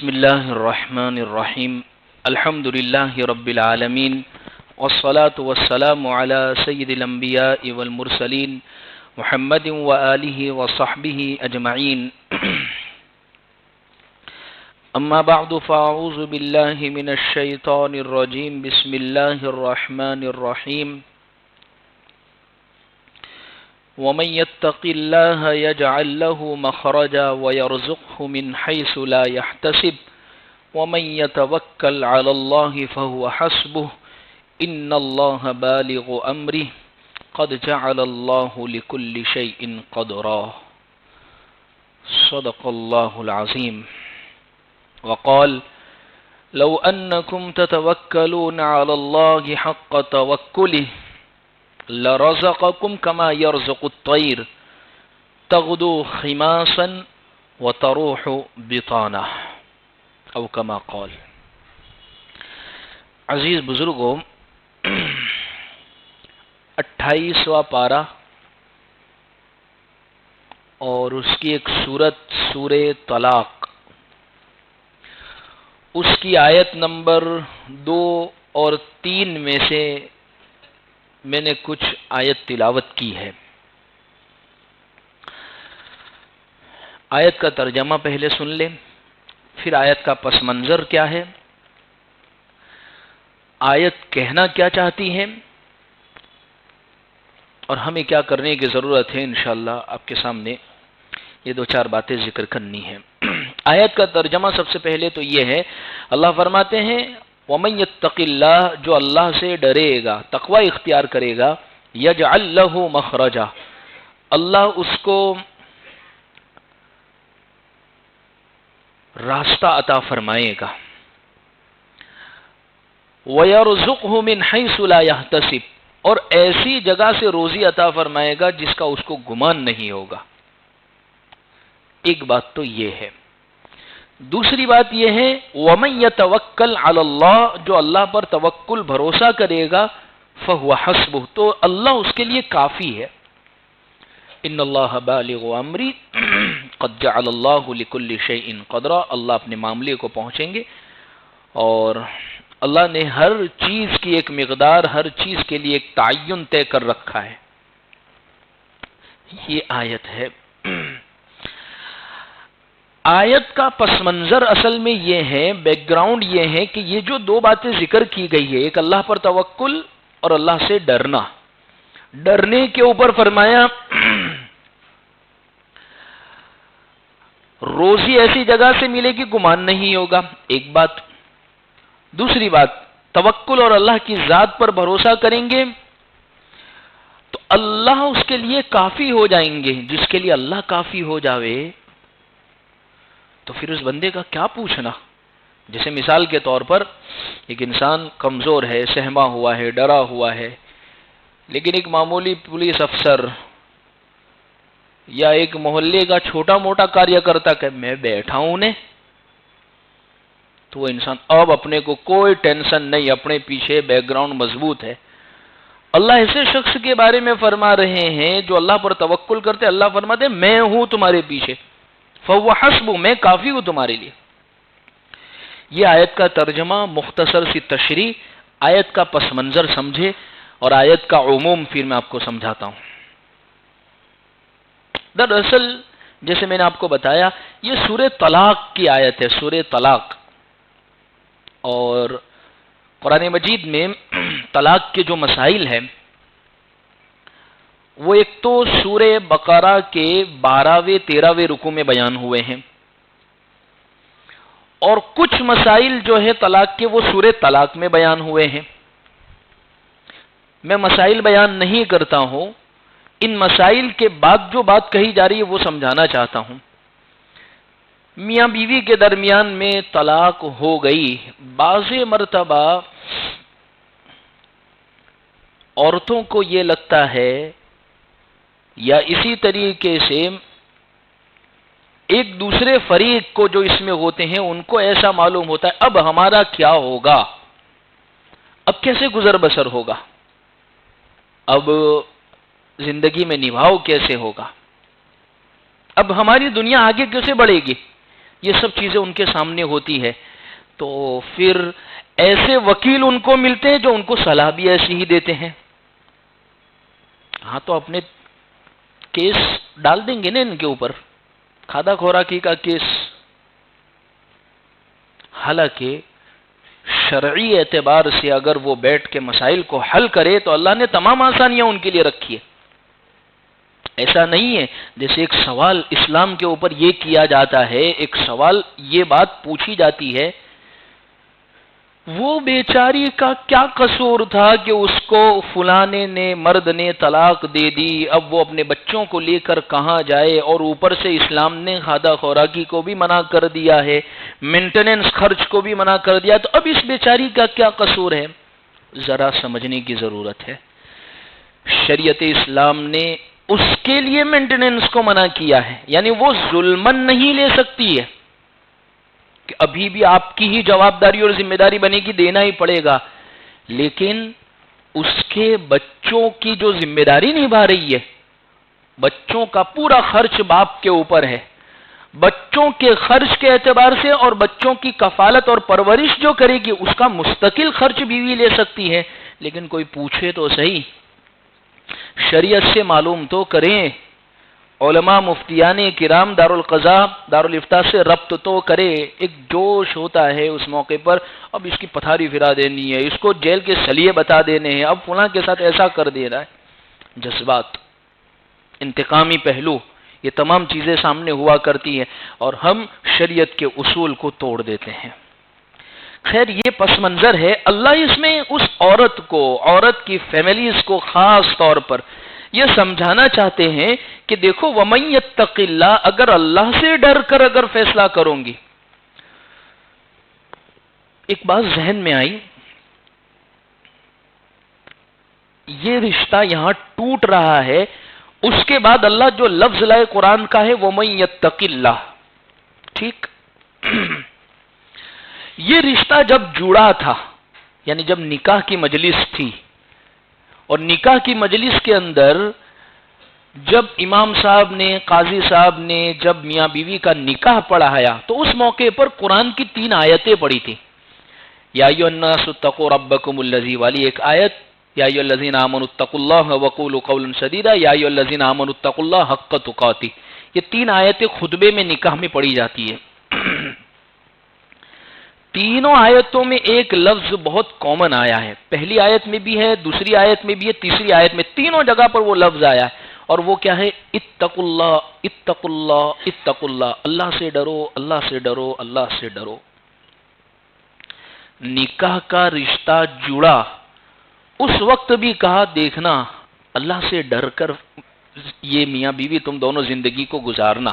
بسم الله الرحمن الرحيم الحمد لله رب العالمين والصلاة والسلام على سيد الأنبياء والمرسلين محمد وآله وصحبه أجمعين أما بعد فأعوذ بالله من الشيطان الرجيم بسم الله الرحمن الرحيم ومن يتق الله يجعل له مخرجا ويرزقه من حيث لا يحتسب ومن يتوكل على الله فهو حسبه إن الله بالغ أمره قد جعل الله لكل شيء قدرا صدق الله العظيم وقال لو أنكم تتوكلون على الله حق توكله لرزقكم كما يرزق الطير تغدو خماصا وتروح بطانا او كما قال. عزیز بزرگوں، 28واں پارہ اور اس کی ایک سورت سورہ طلاق، اس کی آیت نمبر 2 اور 3 میں سے میں نے کچھ آیت تلاوت کی ہے. آیت کا ترجمہ پہلے سن لیں، پھر آیت کا پس منظر کیا ہے، آیت کہنا کیا چاہتی ہے اور ہمیں کیا کرنے کی ضرورت ہے. انشاءاللہ آپ کے سامنے یہ 2-4 باتیں ذکر کرنی ہیں. آیت کا ترجمہ سب سے پہلے تو یہ ہے، اللہ فرماتے ہیں وَمَن يَتَّقِ اللَّهَ، جو اللہ سے ڈرے گا، تقوی اختیار کرے گا، يَجْعَلْ لَهُ مَخْرَجًا، اللہ اس کو راستہ عطا فرمائے گا، وَيَرْزُقْهُ مِنْ حَيْثُ لَا يَحْتَسِبُ، اور ایسی جگہ سے روزی عطا فرمائے گا جس کا اس کو گمان نہیں ہوگا. ایک بات تو یہ ہے. دوسری بات یہ ہے وَمَن يَتَوَكَّلْ عَلَى اللَّهِ، جو اللہ پر توکل بھروسہ کرے گا، فَهُوَ حَسْبُهُ، تو اللہ اس کے لیے کافی ہے. ان اللہ بالغ امری قد جعل اللہ لكل شيء قدرا، اللہ اپنے معاملے کو پہنچیں گے اور اللہ نے ہر چیز کی ایک مقدار، ہر چیز کے لیے ایک تعین طے کر رکھا ہے. یہ آیت ہے. آیت کا پس منظر اصل میں یہ ہے، بیک گراؤنڈ یہ ہے کہ یہ جو 2 باتیں ذکر کی گئی ہے، ایک اللہ پر توکل اور اللہ سے ڈرنا. ڈرنے کے اوپر فرمایا روزی ایسی جگہ سے ملے گی گمان نہیں ہوگا، ایک بات. دوسری بات توکل اور اللہ کی ذات پر بھروسہ کریں گے تو اللہ اس کے لیے کافی ہو جائیں گے. جس کے لیے اللہ کافی ہو جاوے تو پھر اس بندے کا کیا پوچھنا. جیسے مثال کے طور پر ایک انسان کمزور ہے، سہما ہوا ہے، ڈرا ہوا ہے، لیکن ایک معمولی پولیس افسر یا ایک محلے کا چھوٹا موٹا کاریہ کرتا کہ میں بیٹھا ہوں نے، تو وہ انسان اب اپنے کو کوئی ٹینشن نہیں، اپنے پیچھے بیک گراؤنڈ مضبوط ہے. اللہ ایسے شخص کے بارے میں فرما رہے ہیں جو اللہ پر توکل کرتے، اللہ فرماتے میں ہوں تمہارے پیچھے، فَهُوَ حَسْبُ، میں کافی ہوں تمہارے لیے. یہ آیت کا ترجمہ، مختصر سی تشریح. آیت کا پس منظر سمجھے اور آیت کا عموم پھر میں آپ کو سمجھاتا ہوں. دراصل جیسے میں نے آپ کو بتایا یہ سورہ طلاق کی آیت ہے، سورہ طلاق. اور قرآن مجید میں طلاق کے جو مسائل ہیں وہ ایک تو سورہ بقرہ کے 12ویں 13ویں رکوع میں بیان ہوئے ہیں، اور کچھ مسائل جو ہے طلاق کے وہ سورہ طلاق میں بیان ہوئے ہیں. میں مسائل بیان نہیں کرتا ہوں، ان مسائل کے بعد جو بات کہی جا رہی ہے وہ سمجھانا چاہتا ہوں. میاں بیوی کے درمیان میں طلاق ہو گئی، بعض مرتبہ عورتوں کو یہ لگتا ہے یا اسی طریقے سے ایک دوسرے فریق کو جو اس میں ہوتے ہیں ان کو ایسا معلوم ہوتا ہے اب ہمارا کیا ہوگا، اب کیسے گزر بسر ہوگا، اب زندگی میں نبھاؤ کیسے ہوگا، اب ہماری دنیا آگے کیسے بڑھے گی. یہ سب چیزیں ان کے سامنے ہوتی ہے، تو پھر ایسے وکیل ان کو ملتے ہیں جو ان کو صلاح بھی ایسی ہی دیتے ہیں. ہاں تو اپنے کیس ڈال دیں گے نا ان کے اوپر، کھادا خوراکی کا کیس. حالانکہ شرعی اعتبار سے اگر وہ بیٹھ کے مسائل کو حل کرے تو اللہ نے تمام آسانیاں ان کے لیے رکھی ہے. ایسا نہیں ہے جیسے ایک سوال اسلام کے اوپر یہ کیا جاتا ہے، ایک سوال یہ بات پوچھی جاتی ہے، وہ بیچاری کا کیا قصور تھا کہ اس کو فلانے نے مرد نے طلاق دے دی، اب وہ اپنے بچوں کو لے کر کہاں جائے، اور اوپر سے اسلام نے کھادا خوراکی کو بھی منع کر دیا ہے، مینٹیننس خرچ کو بھی منع کر دیا، تو اب اس بیچاری کا کیا قصور ہے؟ ذرا سمجھنے کی ضرورت ہے. شریعت اسلام نے اس کے لیے مینٹیننس کو منع کیا ہے، یعنی وہ ظلمن نہیں لے سکتی ہے کہ ابھی بھی آپ کی ہی جوابداری اور ذمہ داری بنے گی، دینا ہی پڑے گا، لیکن اس کے بچوں کی جو ذمہ داری نبھا رہی ہے، بچوں کا پورا خرچ باپ کے اوپر ہے، بچوں کے خرچ کے اعتبار سے اور بچوں کی کفالت اور پرورش جو کرے گی اس کا مستقل خرچ بیوی لے سکتی ہے. لیکن کوئی پوچھے تو صحیح، شریعت سے معلوم تو کریں، علماء مفتیان کرام دارالقضاء دارالافتاء سے ربط تو کرے. ایک جوش ہوتا ہے اس موقع پر، اب اس کی پتھاری پھرا دینی ہے، اس کو جیل کے سلیے بتا دینے ہیں، اب فلاں کے ساتھ ایسا کر دے رہا ہے. جذبات، انتقامی پہلو، یہ تمام چیزیں سامنے ہوا کرتی ہیں اور ہم شریعت کے اصول کو توڑ دیتے ہیں. خیر یہ پس منظر ہے. اللہ اس میں اس عورت کو، عورت کی فیملیز کو خاص طور پر یہ سمجھانا چاہتے ہیں کہ دیکھو وَمَن يَتَّقِ اللَّهَ، اگر اللہ سے ڈر کر اگر فیصلہ کروں گی. ایک بات ذہن میں آئی، یہ رشتہ یہاں ٹوٹ رہا ہے، اس کے بعد اللہ جو لفظ لائے قرآن کا ہے وَمَن يَتَّقِ اللَّهَ، ٹھیک. یہ رشتہ جب جڑا تھا، یعنی جب نکاح کی مجلس تھی، اور نکاح کی مجلس کے اندر جب امام صاحب نے، قاضی صاحب نے جب میاں بیوی کا نکاح پڑھایا تو اس موقع پر قرآن کی 3 آیتیں پڑھی تھی. یا ایھا الناس اتقوا ربکم الذی، والی ایک آیت، یا ایھا الذین آمنوا اتقوا اللہ وقولوا قولا سدیدا، یا ایھا الذین آمنوا اتقوا اللہ حق تقاته. یہ 3 آیتیں خطبے میں نکاح میں پڑھی جاتی ہے. تینوں آیتوں میں ایک لفظ بہت کامن آیا ہے، پہلی آیت میں بھی ہے، دوسری آیت میں بھی ہے، تیسری آیت میں، تینوں جگہ پر وہ لفظ آیا ہے. اور وہ کیا ہے؟ اتقوا اللہ، اتقوا اللہ، اتقوا اللہ، اللہ سے ڈرو، اللہ سے ڈرو، اللہ سے ڈرو. نکاح کا رشتہ جڑا، اس وقت بھی کہا دیکھنا اللہ سے ڈر کر یہ میاں بیوی تم دونوں زندگی کو گزارنا.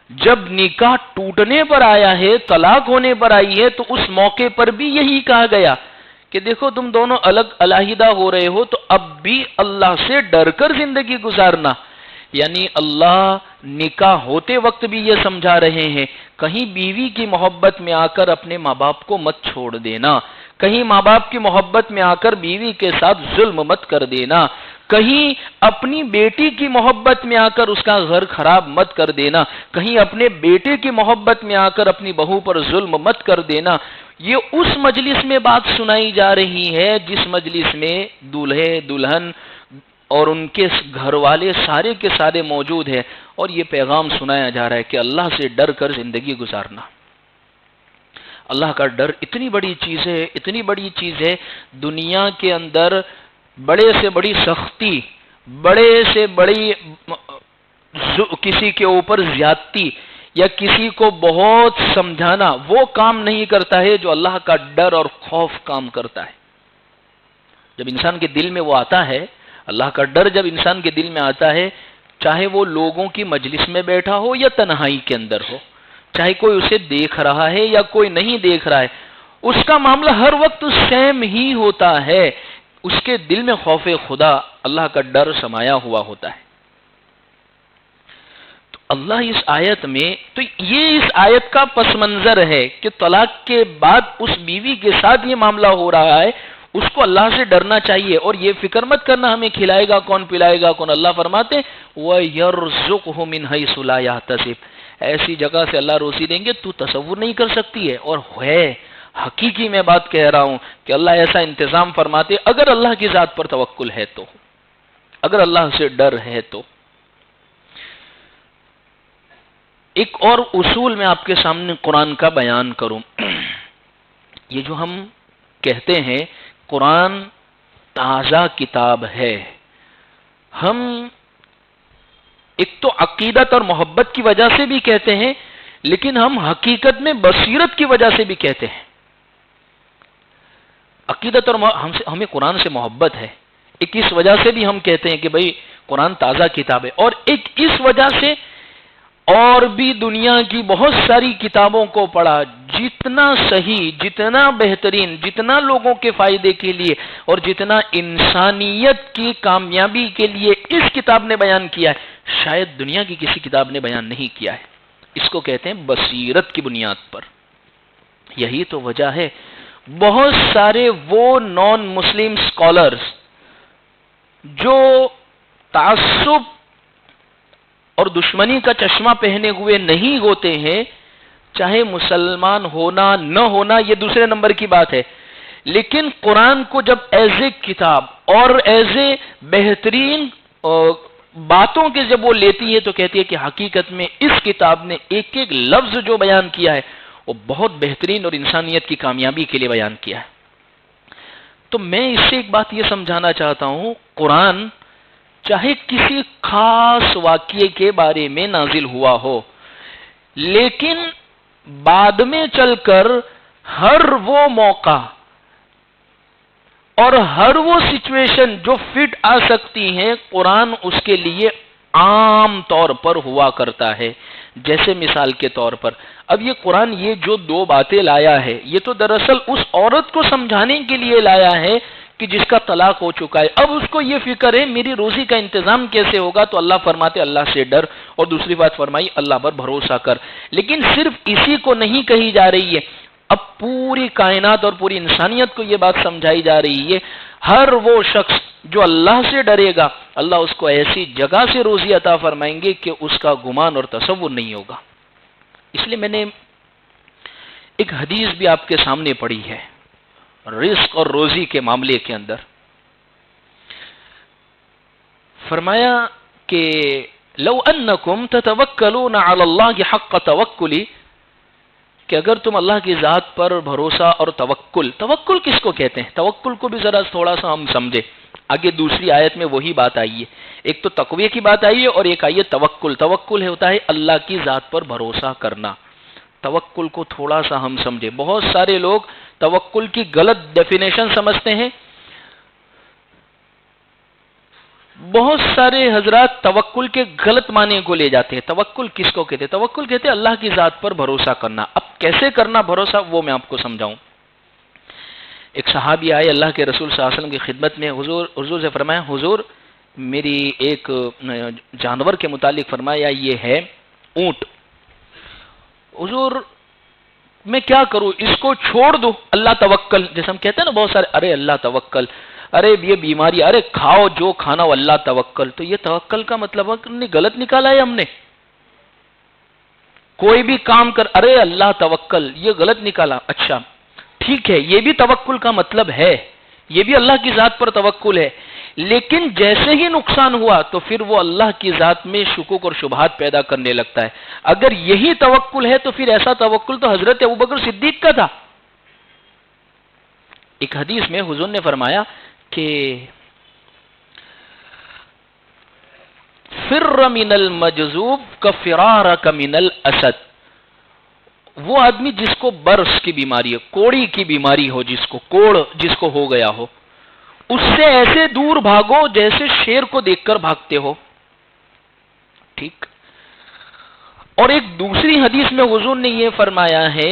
جب نکاح ٹوٹنے پر آیا ہے، طلاق ہونے پر آئی ہے، تو اس موقع پر بھی یہی کہا گیا کہ دیکھو تم دونوں الگ علیحدہ ہو رہے ہو تو اب بھی اللہ سے ڈر کر زندگی گزارنا. یعنی اللہ نکاح ہوتے وقت بھی یہ سمجھا رہے ہیں کہیں بیوی کی محبت میں آ کر اپنے ماں باپ کو مت چھوڑ دینا، کہیں ماں باپ کی محبت میں آ کر بیوی کے ساتھ ظلم مت کر دینا، کہیں اپنی بیٹی کی محبت میں آ کر اس کا گھر خراب مت کر دینا، کہیں اپنے بیٹے کی محبت میں آ کر اپنی بہو پر ظلم مت کر دینا. یہ اس مجلس میں بات سنائی جا رہی ہے جس مجلس میں دولہے دلہن اور ان کے گھر والے سارے کے سارے موجود ہیں، اور یہ پیغام سنایا جا رہا ہے کہ اللہ سے ڈر کر زندگی گزارنا. اللہ کا ڈر اتنی بڑی چیز ہے، اتنی بڑی چیز ہے. دنیا کے اندر بڑے سے بڑی سختی، بڑے سے بڑی کسی کے اوپر زیادتی یا کسی کو بہت سمجھانا وہ کام نہیں کرتا ہے جو اللہ کا ڈر اور خوف کام کرتا ہے. جب انسان کے دل میں وہ آتا ہے، اللہ کا ڈر جب انسان کے دل میں آتا ہے، چاہے وہ لوگوں کی مجلس میں بیٹھا ہو یا تنہائی کے اندر ہو، چاہے کوئی اسے دیکھ رہا ہے یا کوئی نہیں دیکھ رہا ہے، اس کا معاملہ ہر وقت سیم ہی ہوتا ہے. اس کے دل میں خوف خدا، اللہ کا ڈر سمایا ہوا ہوتا ہے. تو اللہ اس آیت میں، تو یہ اس آیت کا پس منظر ہے کہ طلاق کے بعد اس بیوی کے ساتھ یہ معاملہ ہو رہا ہے، اس کو اللہ سے ڈرنا چاہیے اور یہ فکر مت کرنا ہمیں کھلائے گا کون، پلائے گا کون. اللہ فرماتے وَيَرْزُقْهُ مِنْ حَيْثُ لَا يَحْتَسِبُ، ایسی جگہ سے اللہ روزی دیں گے تو تصور نہیں کر سکتی ہے. اور ہے حقیقی میں بات کہہ رہا ہوں کہ اللہ ایسا انتظام فرماتے اگر اللہ کی ذات پر توکل ہے تو، اگر اللہ سے ڈر ہے تو. ایک اور اصول میں آپ کے سامنے قرآن کا بیان کروں. یہ جو ہم کہتے ہیں قرآن تازہ کتاب ہے، ہم ایک تو عقیدت اور محبت کی وجہ سے بھی کہتے ہیں، لیکن ہم حقیقت میں بصیرت کی وجہ سے بھی کہتے ہیں. عقیدت اور ہمیں قرآن سے محبت ہے، ایک اس وجہ سے بھی ہم کہتے ہیں کہ بھئی قرآن تازہ کتاب ہے، اور ایک اس وجہ سے اور بھی دنیا کی بہت ساری کتابوں کو پڑھا، جتنا صحیح، جتنا بہترین، جتنا لوگوں کے فائدے کے لیے اور جتنا انسانیت کی کامیابی کے لیے اس کتاب نے بیان کیا ہے، شاید دنیا کی کسی کتاب نے بیان نہیں کیا ہے. اس کو کہتے ہیں بصیرت کی بنیاد پر. یہی تو وجہ ہے بہت سارے وہ نان مسلم اسکالرز جو تعصب اور دشمنی کا چشمہ پہنے ہوئے نہیں ہوتے ہیں، چاہے مسلمان ہونا نہ ہونا یہ دوسرے نمبر کی بات ہے، لیکن قرآن کو جب ایز اے کتاب اور ایز اے بہترین باتوں کے جب وہ لیتی ہے تو کہتی ہے کہ حقیقت میں اس کتاب نے ایک ایک لفظ جو بیان کیا ہے وہ بہت بہترین اور انسانیت کی کامیابی کے لیے بیان کیا ہے. تو میں اس سے ایک بات یہ سمجھانا چاہتا ہوں، قرآن چاہے کسی خاص واقعے کے بارے میں نازل ہوا ہو، لیکن بعد میں چل کر ہر وہ موقع اور ہر وہ سچویشن جو فٹ آ سکتی ہیں قرآن اس کے لیے عام طور پر ہوا کرتا ہے. جیسے مثال کے طور پر اب یہ قرآن یہ جو دو باتیں لایا ہے یہ تو دراصل اس عورت کو سمجھانے کے لیے لایا ہے کہ جس کا طلاق ہو چکا ہے. اب اس کو یہ فکر ہے میری روزی کا انتظام کیسے ہوگا، تو اللہ فرماتے اللہ سے ڈر، اور دوسری بات فرمائی اللہ پر بھروسہ کر. لیکن صرف اسی کو نہیں کہی جا رہی ہے، اب پوری کائنات اور پوری انسانیت کو یہ بات سمجھائی جا رہی ہے ہر وہ شخص جو اللہ سے ڈرے گا اللہ اس کو ایسی جگہ سے روزی عطا فرمائیں گے کہ اس کا گمان اور تصور نہیں ہوگا. اس لیے میں نے ایک حدیث بھی آپ کے سامنے پڑھی ہے رزق اور روزی کے معاملے کے اندر. فرمایا کہ لو انکم تتوکلون علی اللہ حق توکلی، کہ اگر تم اللہ کی ذات پر بھروسہ اور توکل کس کو کہتے ہیں؟ توکل کو بھی ذرا تھوڑا سا ہم سمجھے. آگے دوسری آیت میں وہی بات آئی ہے، ایک تو تقوی کی بات آئی ہے اور ایک آئی ہے توکل. توکل ہوتا ہے اللہ کی ذات پر بھروسہ کرنا. توکل کو تھوڑا سا ہم سمجھے. بہت سارے لوگ توکل کی غلط ڈیفینیشن سمجھتے ہیں. بہت سارے حضرات توکل کے غلط معنی کو لے جاتے ہیں. توکل کس کو کہتے ہیں؟ توکل کہتے ہیں اللہ کی ذات پر بھروسہ کرنا. اب کیسے کرنا بھروسہ وہ میں آپ کو سمجھاؤں. ایک صحابی آئے اللہ کے رسول صلی اللہ علیہ وسلم کی خدمت میں، حضور سے فرمایا حضور میری ایک جانور کے متعلق فرمایا یہ ہے اونٹ. حضور میں کیا کروں، اس کو چھوڑ دو اللہ توکل، جیسے ہم کہتے ہیں نا بہت سارے ارے اللہ توکل، ارے یہ بیماری، ارے کھاؤ جو کھانا وہ اللہ توکل. تو یہ توکل کا مطلب غلط نکالا ہے ہم نے. کوئی بھی کام کر ارے اللہ توکل، یہ غلط نکالا. اچھا ٹھیک ہے یہ بھی توکل کا مطلب ہے، یہ بھی اللہ کی ذات پر توکل ہے، لیکن جیسے ہی نقصان ہوا تو پھر وہ اللہ کی ذات میں شکوک اور شبہات پیدا کرنے لگتا ہے. اگر یہی توکل ہے تو پھر ایسا توکل تو حضرت ابوبکر صدیق کا تھا. ایک حدیث میں حضور نے فرمایا کہ فر من المجذوب کفرارک من الاسد. وہ آدمی جس کو برس کی بیماری ہے، کوڑی کی بیماری ہو، جس کو ہو گیا ہو، اس سے ایسے دور بھاگو جیسے شیر کو دیکھ کر بھاگتے ہو. ٹھیک. اور ایک دوسری حدیث میں حضور نے یہ فرمایا ہے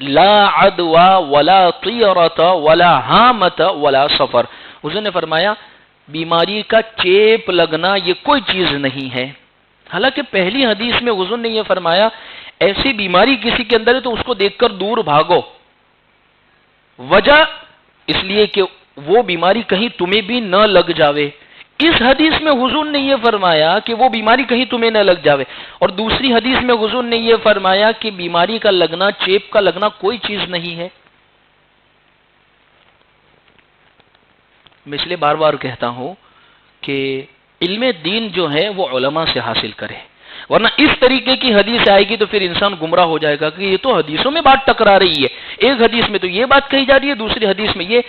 لا عدوى ولا طیرۃ ولا ہامۃ ولا سفر. حضور نے فرمایا بیماری کا چیپ لگنا یہ کوئی چیز نہیں ہے. حالانکہ پہلی حدیث میں حضور نے یہ فرمایا ایسی بیماری کسی کے اندر ہے تو اس کو دیکھ کر دور بھاگو. وجہ اس لیے کہ وہ بیماری کہیں تمہیں بھی نہ لگ جاوے، اس حدیث میں حضور نے یہ فرمایا کہ وہ بیماری کہیں تمہیں نہ لگ جاوے، اور دوسری حدیث میں حضور نے یہ فرمایا کہ بیماری کا لگنا، چیپ کا لگنا کوئی چیز نہیں ہے۔ میں اس لیے بار بار کہتا ہوں کہ علم دین جو ہے وہ علماء سے حاصل کرے، ورنہ اس طریقے کی حدیث آئے گی تو پھر انسان گمراہ ہو جائے گا کہ یہ تو حدیثوں میں بات ٹکرا رہی ہے، ایک حدیث میں تو یہ بات کہی جا رہی ہے، دوسری حدیث میں یہ۔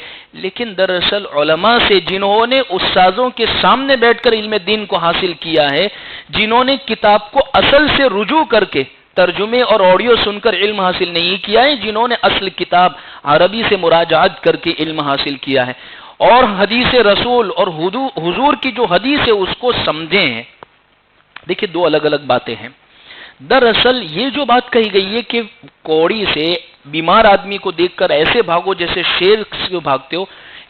لیکن دراصل علماء سے، جنہوں نے استاذوں کے سامنے بیٹھ کر علم دین کو حاصل کیا ہے، جنہوں نے کتاب کو اصل سے رجوع کر کے ترجمے اور آڈیو سن کر علم حاصل نہیں کیا ہے، جنہوں نے اصل کتاب عربی سے مراجعات کر کے علم حاصل کیا ہے، اور حدیث رسول اور حضور کی جو حدیث ہے اس کو سمجھے ہیں۔ دیکھیں، دو الگ الگ باتیں ہیں۔ دراصل یہ جو بات کہی گئی ہے کہ کوڑی سے بیمار آدمی کو دیکھ کر ایسے بھاگو جیسے شیر سے بھاگتے ہو،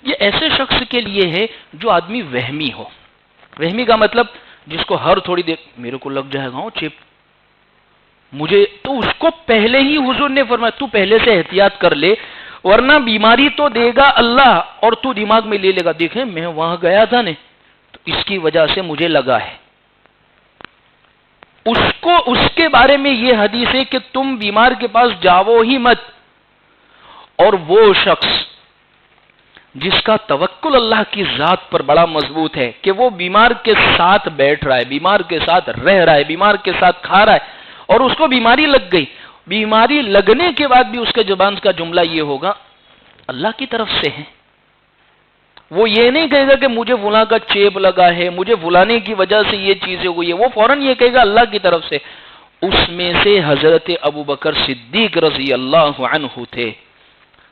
یہ ایسے شخص کے لیے ہے جو آدمی وہمی ہو۔ وہمی کا مطلب جس کو ہر تھوڑی دیر میرے کو لگ جائے گا چپ مجھے، تو اس کو پہلے ہی حضور نے فرمایا تو پہلے سے احتیاط کر لے، ورنہ بیماری تو دے گا اللہ اور تو دماغ میں لے لے گا، دیکھیں میں وہاں گیا تھا نا تو اس کی وجہ سے مجھے لگا ہے۔ اس کے بارے میں یہ حدیث ہے کہ تم بیمار کے پاس جاؤ ہی مت، اور وہ شخص جس کا توکل اللہ کی ذات پر بڑا مضبوط ہے کہ وہ بیمار کے ساتھ بیٹھ رہا ہے، بیمار کے ساتھ رہ رہا ہے، بیمار کے ساتھ کھا رہا ہے، اور اس کو بیماری لگ گئی، بیماری لگنے کے بعد بھی اس کے زبان کا جملہ یہ ہوگا اللہ کی طرف سے ہے۔ وہ یہ نہیں کہے گا کہ مجھے فلاں کا چیپ لگا ہے، مجھے فلانے کی وجہ سے یہ چیزیں ہوئی ہے، وہ فوراً یہ کہے گا اللہ کی طرف سے۔ اس میں سے حضرت ابوبکر صدیق رضی اللہ عنہ تھے۔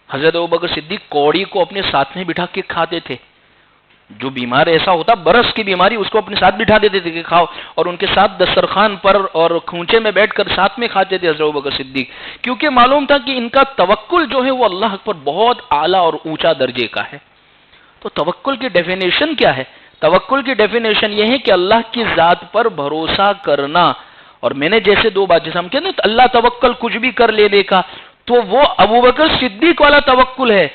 حضرت ابوبکر صدیق کوڑی کو اپنے ساتھ میں بٹھا کے کھاتے تھے۔ جو بیمار ایسا ہوتا برس کی بیماری اس کو اپنے ساتھ بٹھا دیتے تھے کہ کھاؤ، اور ان کے ساتھ دسترخوان پر اور کھونچے میں بیٹھ کر ساتھ میں کھاتے تھے حضرت ابوبکر صدیق، کیونکہ معلوم تھا کہ ان کا توکل جو ہے وہ اللہ پر بہت اعلیٰ اور اونچا درجے کا ہے۔ تو توکل کی ڈیفینیشن کیا ہے؟ توکل کی ڈیفینیشن یہ ہے کہ اللہ کی ذات پر بھروسہ کرنا، اور میں نے جیسے دو بات جیسے ہم کہتے ہیں اللہ توکل کچھ بھی کر لینے کا، تو وہ ابوبکر صدیق والا توکل ہے۔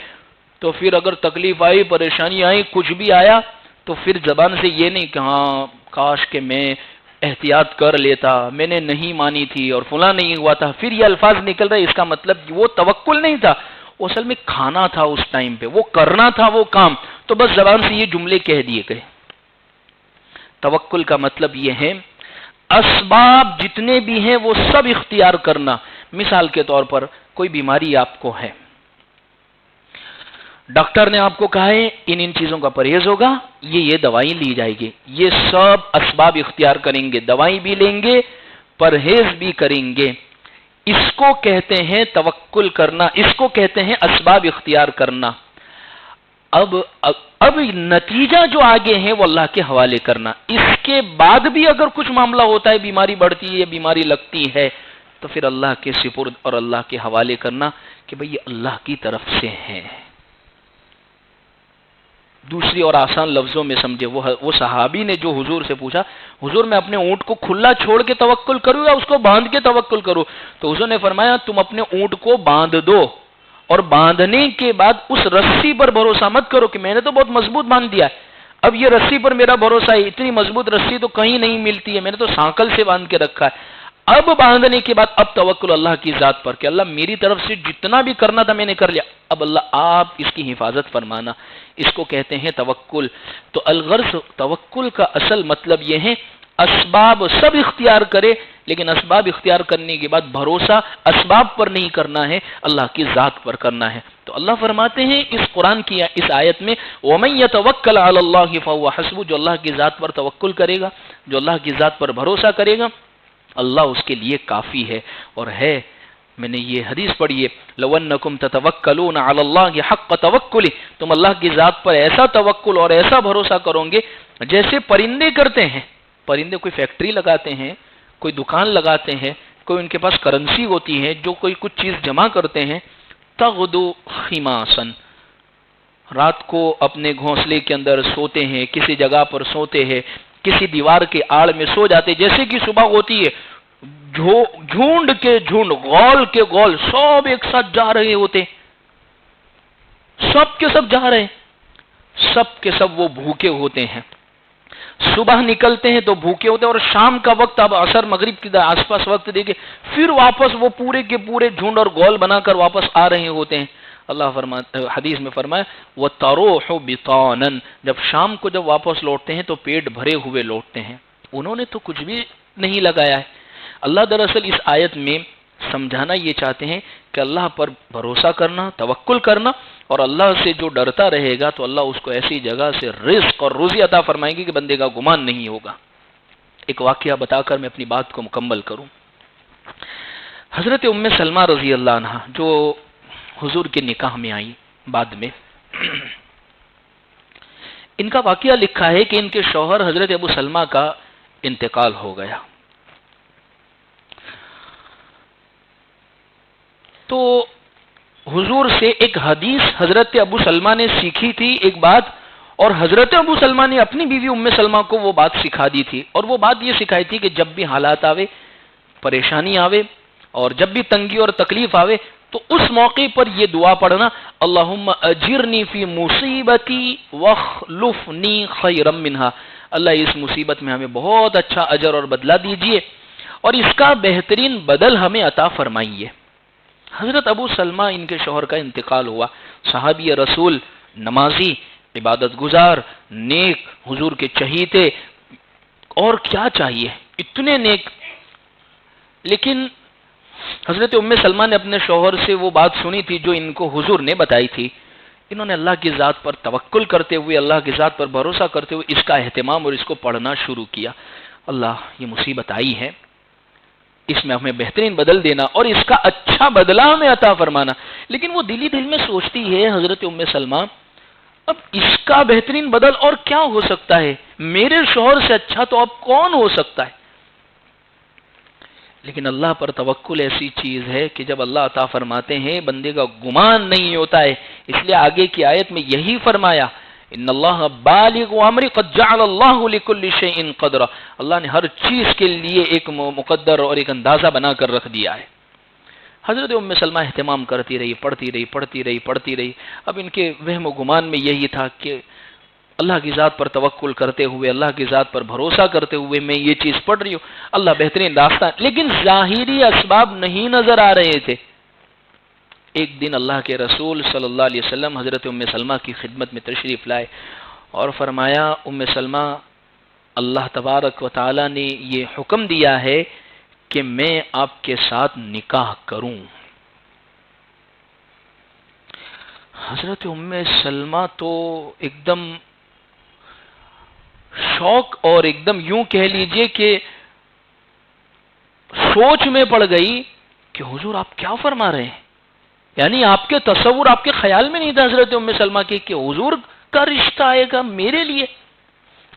تو پھر اگر تکلیف آئی، پریشانی آئی، کچھ بھی آیا تو پھر زبان سے یہ نہیں کہ ہاں کاش کہ میں احتیاط کر لیتا، میں نے نہیں مانی تھی اور فلاں نہیں ہوا تھا، پھر یہ الفاظ نکل رہے، اس کا مطلب وہ توکل نہیں تھا، وہ اصل میں کھانا تھا اس ٹائم پہ، وہ کرنا تھا وہ کام، تو بس زبان سے یہ جملے کہہ دیے گئے۔ توکل کا مطلب یہ ہے اسباب جتنے بھی ہیں وہ سب اختیار کرنا۔ مثال کے طور پر کوئی بیماری آپ کو ہے، ڈاکٹر نے آپ کو کہا ہے ان چیزوں کا پرہیز ہوگا، یہ دوائی لی جائے گی، یہ سب اسباب اختیار کریں گے، دوائی بھی لیں گے، پرہیز بھی کریں گے۔ اس کو کہتے ہیں توکل کرنا، اس کو کہتے ہیں اسباب اختیار کرنا۔ اب نتیجہ جو آگے ہیں وہ اللہ کے حوالے کرنا۔ اس کے بعد بھی اگر کچھ معاملہ ہوتا ہے، بیماری بڑھتی ہے یا بیماری لگتی ہے، تو پھر اللہ کے سپرد اور اللہ کے حوالے کرنا کہ بھئی یہ اللہ کی طرف سے ہے۔ دوسری اور آسان لفظوں میں سمجھے، وہ صحابی نے جو حضور سے پوچھا، حضور میں اپنے اونٹ کو کھلا چھوڑ کے توکل کروں یا اس کو باندھ کے توکل کروں؟ تو حضور نے فرمایا تم اپنے اونٹ کو باندھ دو، اور باندھنے کے بعد اس رسی پر بھروسہ مت کرو کہ میں نے تو بہت مضبوط باندھ دیا ہے، اب یہ رسی پر میرا بھروسہ ہے، اتنی مضبوط رسی تو کہیں نہیں ملتی ہے، میں نے تو سانکل سے باندھ کے رکھا ہے۔ اب باندھنے کے بعد اب توکل اللہ کی ذات پر کہ اللہ میری طرف سے جتنا بھی کرنا تھا میں نے کر لیا، اب اللہ آپ اس کی حفاظت فرمانا، اس کو کہتے ہیں توکل۔ تو الغرض توکل کا اصل مطلب یہ ہے اسباب سب اختیار کرے، لیکن اسباب اختیار کرنے کے بعد بھروسہ اسباب پر نہیں کرنا ہے، اللہ کی ذات پر کرنا ہے۔ تو اللہ فرماتے ہیں اس قرآن کی اس آیت میں وَمَن يَتَوَكَّلْ عَلَى اللَّهِ فَهُوَ حَسْبُهُ، جو اللہ کی ذات پر توکل کرے گا، جو اللہ کی ذات پر بھروسہ کرے گا، اللہ اس کے لیے کافی ہے اور ہے۔ میں نے یہ حدیث پڑھی ہے لَوْ أَنَّكُمْ تَتَوَكَّلُونَ عَلَى اللَّهِ حَقَّ تَوَكُّلِهِ، تم اللہ کی ذات پر ایسا توکل اور ایسا بھروسہ کرو گے جیسے پرندے کرتے ہیں۔ پرندے کوئی فیکٹری لگاتے ہیں، کوئی دکان لگاتے ہیں، کوئی ان کے پاس کرنسی ہوتی ہے جو کوئی کچھ چیز جمع کرتے ہیں۔ تغدو خماسن، رات کو اپنے گھونسلے کے اندر سوتے ہیں، کسی جگہ پر سوتے ہیں، کسی دیوار کے آڑ میں سو جاتے، جیسے کہ صبح ہوتی ہے جھونڈ کے جھونڈ، غول کے غول، سب ایک ساتھ جا رہے ہوتے، سب کے سب جا رہے ہیں، سب کے سب وہ بھوکے ہوتے ہیں۔ صبح نکلتے ہیں تو بھوکے ہوتے ہیں، اور شام کا وقت اب عصر مغرب کے آس پاس وقت دیکھے پھر واپس وہ پورے کے پورے جھنڈ اور گول بنا کر واپس آ رہے ہوتے ہیں۔ اللہ حدیث میں فرمایا وَتَرُوحُ بِطَانًا، جب شام کو جب واپس لوٹتے ہیں تو پیٹ بھرے ہوئے لوٹتے ہیں۔ انہوں نے تو کچھ بھی نہیں لگایا ہے۔ اللہ دراصل اس آیت میں سمجھانا یہ چاہتے ہیں کہ اللہ پر بھروسہ کرنا، توکل کرنا، اور اللہ سے جو ڈرتا رہے گا تو اللہ اس کو ایسی جگہ سے رزق اور روزی عطا فرمائیں گے کہ بندے کا گمان نہیں ہوگا۔ ایک واقعہ بتا کر میں اپنی بات کو مکمل کروں۔ حضرت ام سلمہ رضی اللہ عنہ جو حضور کے نکاح میں آئی بعد میں، ان کا واقعہ لکھا ہے کہ ان کے شوہر حضرت ابو سلمہ کا انتقال ہو گیا۔ تو حضور سے ایک حدیث حضرت ابو سلمہ نے سیکھی تھی ایک بات، اور حضرت ابو سلمہ نے اپنی بیوی ام سلمہ کو وہ بات سکھا دی تھی، اور وہ بات یہ سکھائی تھی کہ جب بھی حالات آوے، پریشانی آوے، اور جب بھی تنگی اور تکلیف آوے تو اس موقع پر یہ دعا پڑھنا، اللہم اجرنی فی مصیبتی واخلفنی خیرا منہا، اللہ اس مصیبت میں ہمیں بہت اچھا اجر اور بدلہ دیجئے اور اس کا بہترین بدل ہمیں عطا فرمائیے۔ حضرت ابو سلمہ ان کے شوہر کا انتقال ہوا، صحابی رسول، نمازی، عبادت گزار، نیک، حضور کے چہیتے، اور کیا چاہیے، اتنے نیک۔ لیکن حضرت ام سلمہ نے اپنے شوہر سے وہ بات سنی تھی جو ان کو حضور نے بتائی تھی۔ انہوں نے اللہ کی ذات پر توکل کرتے ہوئے، اللہ کی ذات پر بھروسہ کرتے ہوئے اس کا اہتمام اور اس کو پڑھنا شروع کیا۔ اللہ یہ مصیبت آئی ہے، اس میں ہمیں بہترین بدل دینا اور اس کا اچھا بدلہ ہمیں عطا فرمانا۔ لیکن وہ دل ہی دل میں سوچتی ہے حضرت ام سلمہ، اب اس کا بہترین بدل اور کیا ہو سکتا ہے، میرے شوہر سے اچھا تو اب کون ہو سکتا ہے۔ لیکن اللہ پر توکل ایسی چیز ہے کہ جب اللہ عطا فرماتے ہیں بندے کا گمان نہیں ہوتا ہے۔ اس لیے آگے کی آیت میں یہی فرمایا، ان اللہ بالغ امر قد جعل اللہ لكل شیء قدرا، اللہ نے ہر چیز کے لیے ایک مقدر اور ایک اندازہ بنا کر رکھ دیا ہے۔ حضرت ام سلمہ اہتمام کرتی رہی، پڑھتی رہی۔ اب ان کے وہم و گمان میں یہی تھا کہ اللہ کی ذات پر توکل کرتے ہوئے، اللہ کی ذات پر بھروسہ کرتے ہوئے میں یہ چیز پڑھ رہی ہوں، اللہ بہترین راستہ، لیکن ظاہری اسباب نہیں نظر آ رہے تھے۔ ایک دن اللہ کے رسول صلی اللہ علیہ وسلم حضرت ام سلمہ کی خدمت میں تشریف لائے اور فرمایا، ام سلمہ، اللہ تبارک و تعالی نے یہ حکم دیا ہے کہ میں آپ کے ساتھ نکاح کروں۔ حضرت ام سلمہ تو ایک دم شوق اور ایک دم یوں کہہ لیجئے کہ سوچ میں پڑ گئی کہ حضور آپ کیا فرما رہے ہیں، یعنی آپ کے تصور، آپ کے خیال میں نہیں تھا حضرت ام سلمہ کے کہ حضور کا رشتہ آئے گا میرے لیے۔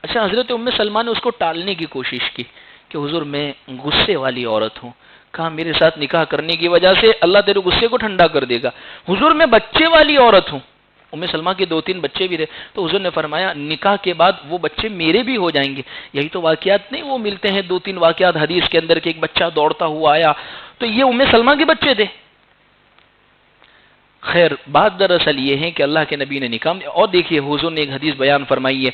اچھا، حضرت ام سلمہ نے اس کو ٹالنے کی کوشش کی کہ حضور میں غصے والی عورت ہوں، کہا میرے ساتھ نکاح کرنے کی وجہ سے اللہ تیرے غصے کو ٹھنڈا کر دے گا۔ حضور میں بچے والی عورت ہوں، ام سلمہ کے 2-3 بچے بھی رہے، تو حضور نے فرمایا نکاح کے بعد وہ بچے میرے بھی ہو جائیں گے۔ یہی تو واقعات نہیں وہ ملتے ہیں 2-3 واقعات حدیث کے اندر کہ ایک بچہ دوڑتا ہوا آیا، تو یہ ام سلمہ کے بچے تھے۔ خیر، بات دراصل یہ ہے کہ اللہ کے نبی نے نکاح، اور دیکھیے حضور نے ایک حدیث بیان فرمائی ہے،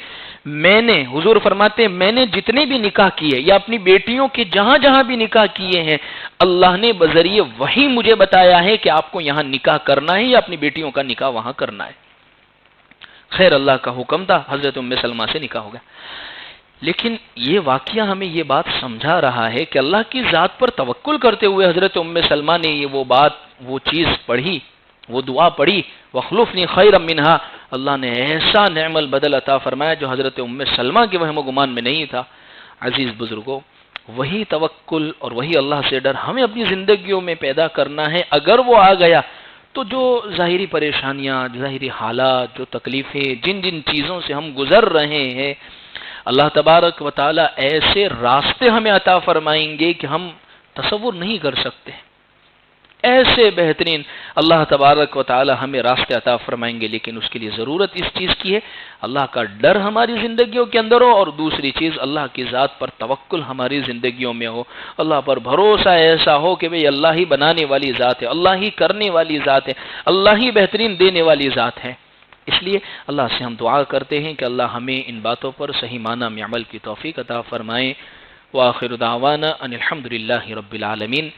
حضور فرماتے ہیں میں نے جتنے بھی نکاح کیے یا اپنی بیٹیوں کے جہاں جہاں بھی نکاح کیے ہیں، اللہ نے بذریعہ وحی مجھے بتایا ہے کہ آپ کو یہاں نکاح کرنا ہے یا اپنی بیٹیوں کا نکاح وہاں کرنا ہے۔ خیر، اللہ کا حکم تھا، حضرت ام سلمہ سے نکاح ہو گیا۔ لیکن یہ واقعہ ہمیں یہ بات سمجھا رہا ہے کہ اللہ کی ذات پر توکل کرتے ہوئے حضرت ام سلمہ نے یہ وہ چیز پڑھی، وہ دعا پڑھی، وَخْلُفْنِي خَيْرًا مِنْهَا، اللہ نے ایسا نعم البدل عطا فرمایا جو حضرت ام سلمہ کے وہم و گمان میں نہیں تھا۔ عزیز بزرگوں، وہی توکل اور وہی اللہ سے ڈر ہمیں اپنی زندگیوں میں پیدا کرنا ہے۔ اگر وہ آ گیا تو جو ظاہری پریشانیاں، ظاہری حالات، جو تکلیفیں، جن چیزوں سے ہم گزر رہے ہیں، اللہ تبارک و تعالی ایسے راستے ہمیں عطا فرمائیں گے کہ ہم تصور نہیں کر سکتے۔ ایسے بہترین اللہ تبارک و تعالی ہمیں راستے عطا فرمائیں گے، لیکن اس کے لیے ضرورت اس چیز کی ہے اللہ کا ڈر ہماری زندگیوں کے اندر ہو، اور دوسری چیز اللہ کی ذات پر توکل ہماری زندگیوں میں ہو، اللہ پر بھروسہ ایسا ہو کہ بھئی اللہ ہی بنانے والی ذات ہے، اللہ ہی کرنے والی ذات ہے، اللہ ہی بہترین دینے والی ذات ہے۔ اس لیے اللہ سے ہم دعا کرتے ہیں کہ اللہ ہمیں ان باتوں پر صحیح معنی میں عمل کی توفیق عطا فرمائے۔ وآخر دعوانا ان الحمد للہ رب العالمین۔